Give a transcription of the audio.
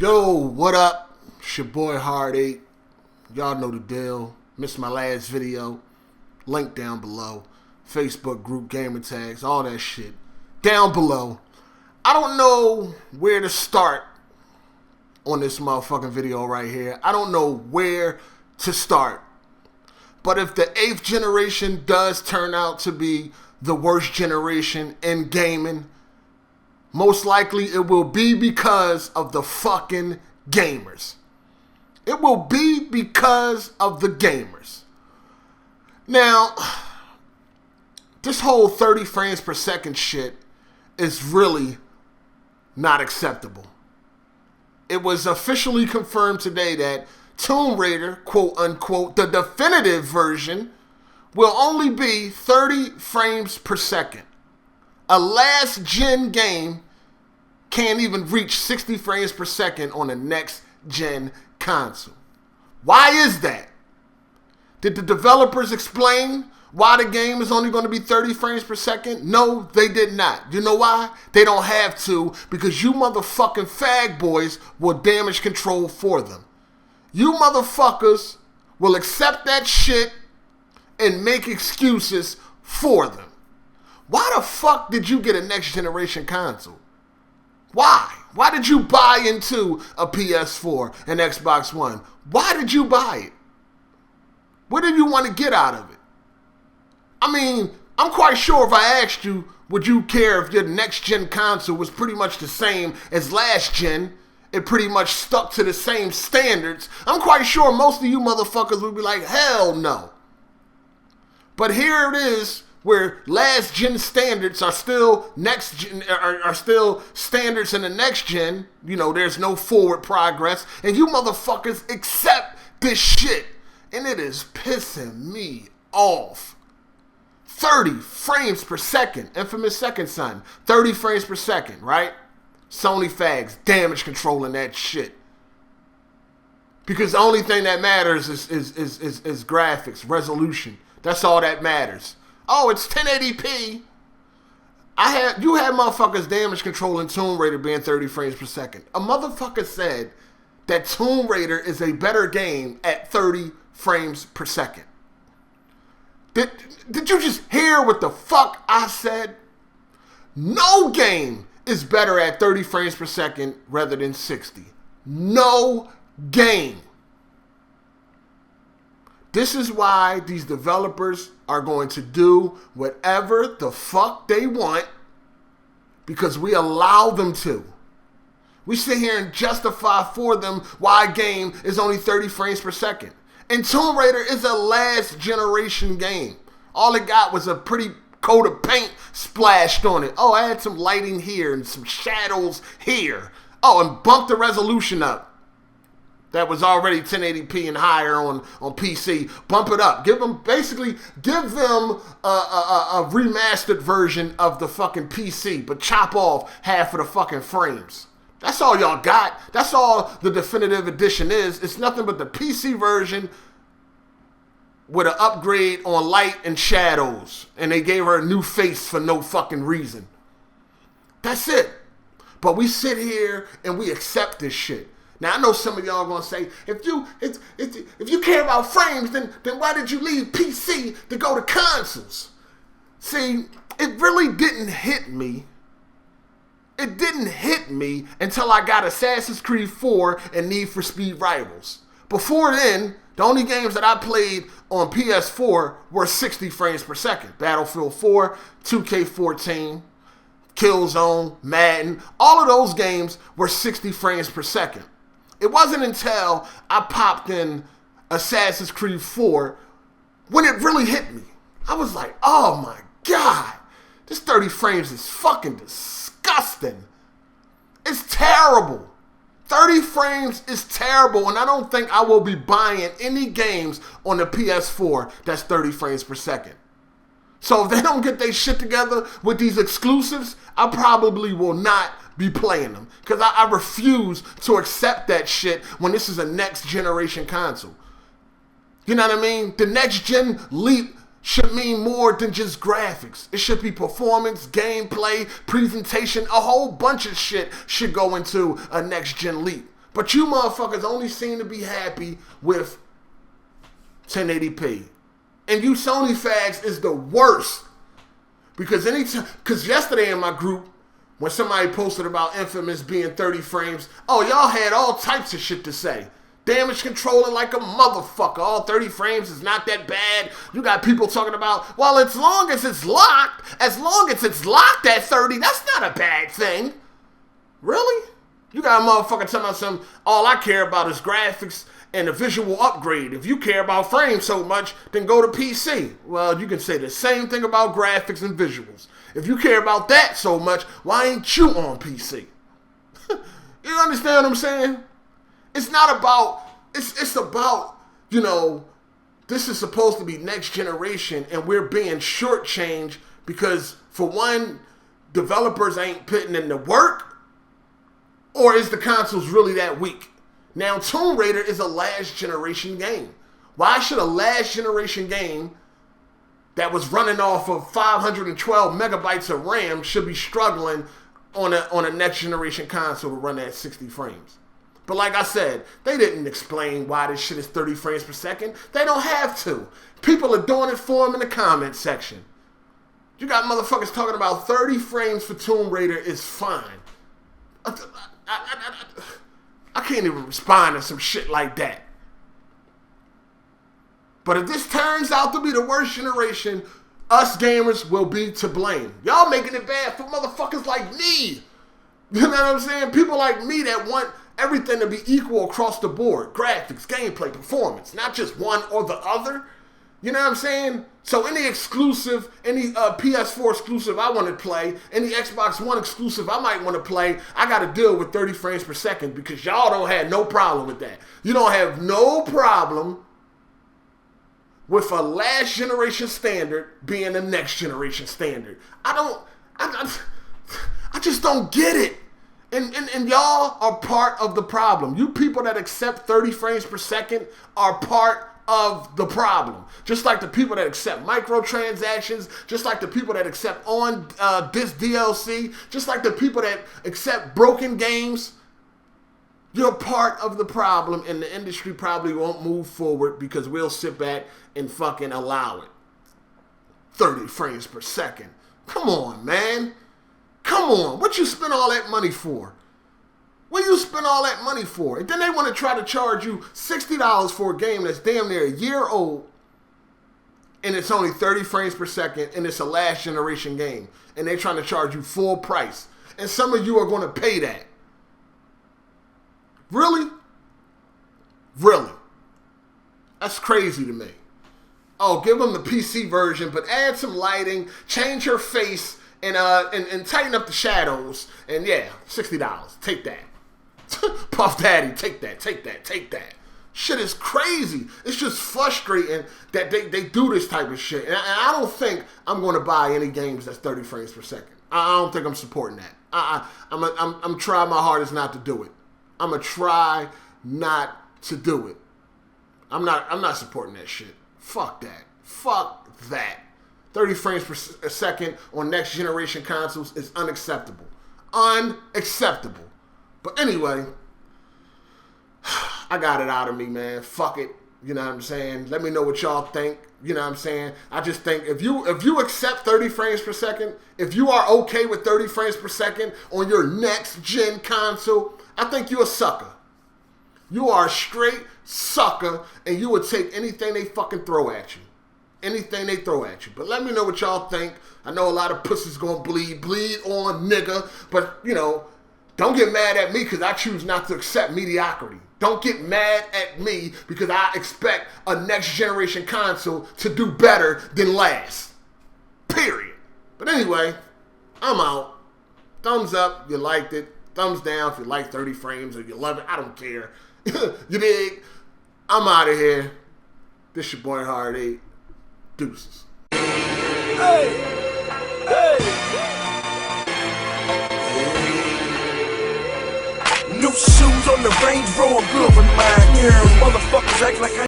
Yo, what up? It's your boy Heartache. Y'all know the deal. Missed my last video. Link down below. Facebook group, gamer tags, all that shit. Down below. I don't know where to start on this motherfucking video right here. I don't know where to start. But if the 8th generation does turn out to be the worst generation in gaming, most likely it will be because of the fucking gamers. It will be because of the gamers. Now, this whole 30 frames per second shit is really not acceptable. It was officially confirmed today that Tomb Raider, quote unquote, the definitive version, will only be 30 frames per second. A last gen game can't even reach 60 frames per second on the next gen console. Why is that? Did the developers explain why the game is only going to be 30 frames per second? No, they did not. You know why? They don't have to, because you motherfucking fag boys will damage control for them. You motherfuckers will accept that shit and make excuses for them. Why the fuck did you get a next generation console? Why? Why did you buy into a PS4 and Xbox One? Why did you buy it? What did you want to get out of it? I mean, I'm quite sure if I asked you, would you care if your next gen console was pretty much the same as last gen? It pretty much stuck to the same standards. I'm quite sure most of you motherfuckers would be like, hell no. But here it is, where last gen standards are still next gen, are still standards in the next gen. You know, there's no forward progress, and you motherfuckers accept this shit, and it is pissing me off. 30 frames per second, infamous second son, 30 frames per second, right? Sony fags, damage controlling that shit. Because the only thing that matters is graphics, resolution. That's all that matters. Oh, it's 1080p. You had motherfuckers damage controlling Tomb Raider being 30 frames per second. A motherfucker said that Tomb Raider is a better game at 30 frames per second. Did you just hear what the fuck I said? No game is better at 30 frames per second rather than 60. No game. This is why these developers are going to do whatever the fuck they want, because we allow them to. We sit here and justify for them why a game is only 30 frames per second. And Tomb Raider is a last generation game. All it got was a pretty coat of paint splashed on it. Oh, I had some lighting here and some shadows here. Oh, and bumped the resolution up. That was already 1080p and higher on PC. Bump it up. Give them a remastered version of the fucking PC, but chop off half of the fucking frames. That's all y'all got. That's all the definitive edition is. It's nothing but the PC version with an upgrade on light and shadows. And they gave her a new face for no fucking reason. That's it. But we sit here and we accept this shit. Now, I know some of y'all are going to say, if you care about frames, then why did you leave PC to go to consoles? See, it really didn't hit me. It didn't hit me until I got Assassin's Creed 4 and Need for Speed Rivals. Before then, the only games that I played on PS4 were 60 frames per second. Battlefield 4, 2K14, Killzone, Madden. All of those games were 60 frames per second. It wasn't until I popped in Assassin's Creed 4 when it really hit me. I was like, oh my God, this 30 frames is fucking disgusting. It's terrible. 30 frames is terrible, and I don't think I will be buying any games on the PS4 that's 30 frames per second. So if they don't get their shit together with these exclusives, I probably will not be playing them, because I refuse to accept that shit when this is a next generation console. You know what I mean? The next gen leap should mean more than just graphics. It should be performance, gameplay, presentation. A whole bunch of shit should go into a next gen leap. But you motherfuckers only seem to be happy with 1080p. And you Sony fags is the worst. Because yesterday in my group, when somebody posted about Infamous being 30 frames, oh, y'all had all types of shit to say. Damage controlling like a motherfucker. All 30 frames is not that bad. You got people talking about, well, as long as it's locked at 30, that's not a bad thing. Really? You got a motherfucker talking about some, all I care about is graphics and a visual upgrade. If you care about frames so much, then go to PC. Well, you can say the same thing about graphics and visuals. If you care about that so much, why ain't you on PC? You understand what I'm saying? It's not about, it's about, you know, this is supposed to be next generation and we're being shortchanged because, for one, developers ain't putting in the work, or is the consoles really that weak? Now, Tomb Raider is a last generation game. Why should a last generation game that was running off of 512 megabytes of RAM should be struggling on a next generation console to run at 60 frames? But like I said, they didn't explain why this shit is 30 frames per second. They don't have to. People are doing it for them in the comment section. You got motherfuckers talking about 30 frames for Tomb Raider is fine. I can't even respond to some shit like that. But if this turns out to be the worst generation, us gamers will be to blame. Y'all making it bad for motherfuckers like me. You know what I'm saying? People like me that want everything to be equal across the board. Graphics, gameplay, performance. Not just one or the other. You know what I'm saying? So any exclusive, any PS4 exclusive I want to play, any Xbox One exclusive I might want to play, I got to deal with 30 frames per second because y'all don't have no problem with that. You don't have no problem with a last generation standard being the next generation standard. I just don't get it. And y'all are part of the problem. You people that accept 30 frames per second are part of the problem. Just like the people that accept microtransactions, just like the people that accept on this DLC, just like the people that accept broken games. You're part of the problem, and the industry probably won't move forward because we'll sit back and fucking allow it. 30 frames per second. Come on, man. Come on. What you spend all that money for? What you spend all that money for? And then they want to try to charge you $60 for a game that's damn near a year old, and it's only 30 frames per second, and it's a last generation game. And they're trying to charge you full price. And some of you are going to pay that. Really? Really? That's crazy to me. Oh, give them the PC version, but add some lighting, change her face, and tighten up the shadows. And yeah, $60. Take that. Puff Daddy, take that. Shit is crazy. It's just frustrating that they do this type of shit. And I don't think I'm going to buy any games that's 30 frames per second. I don't think I'm supporting that. I'm trying my hardest not to do it. I'm going to try not to do it. I'm not supporting that shit. Fuck that. Fuck that. 30 frames per second on next generation consoles is unacceptable. Unacceptable. But anyway, I got it out of me, man. Fuck it. You know what I'm saying? Let me know what y'all think. You know what I'm saying? I just think if you accept 30 frames per second, if you are okay with 30 frames per second on your next gen console, I think you're a sucker. You are a straight sucker, and you would take anything they fucking throw at you. Anything they throw at you. But let me know what y'all think. I know a lot of pussies gonna bleed on nigga, but you know, don't get mad at me because I choose not to accept mediocrity. Don't get mad at me because I expect a next generation console to do better than last. Period. But anyway, I'm out. Thumbs up, you liked it. Thumbs down if you like 30 frames or you love it. I don't care. You dig? I'm out of here. This your boy Hard 8. Deuces. Hey! New shoes on the Range Rover, good for mine. Yeah, motherfuckers act like I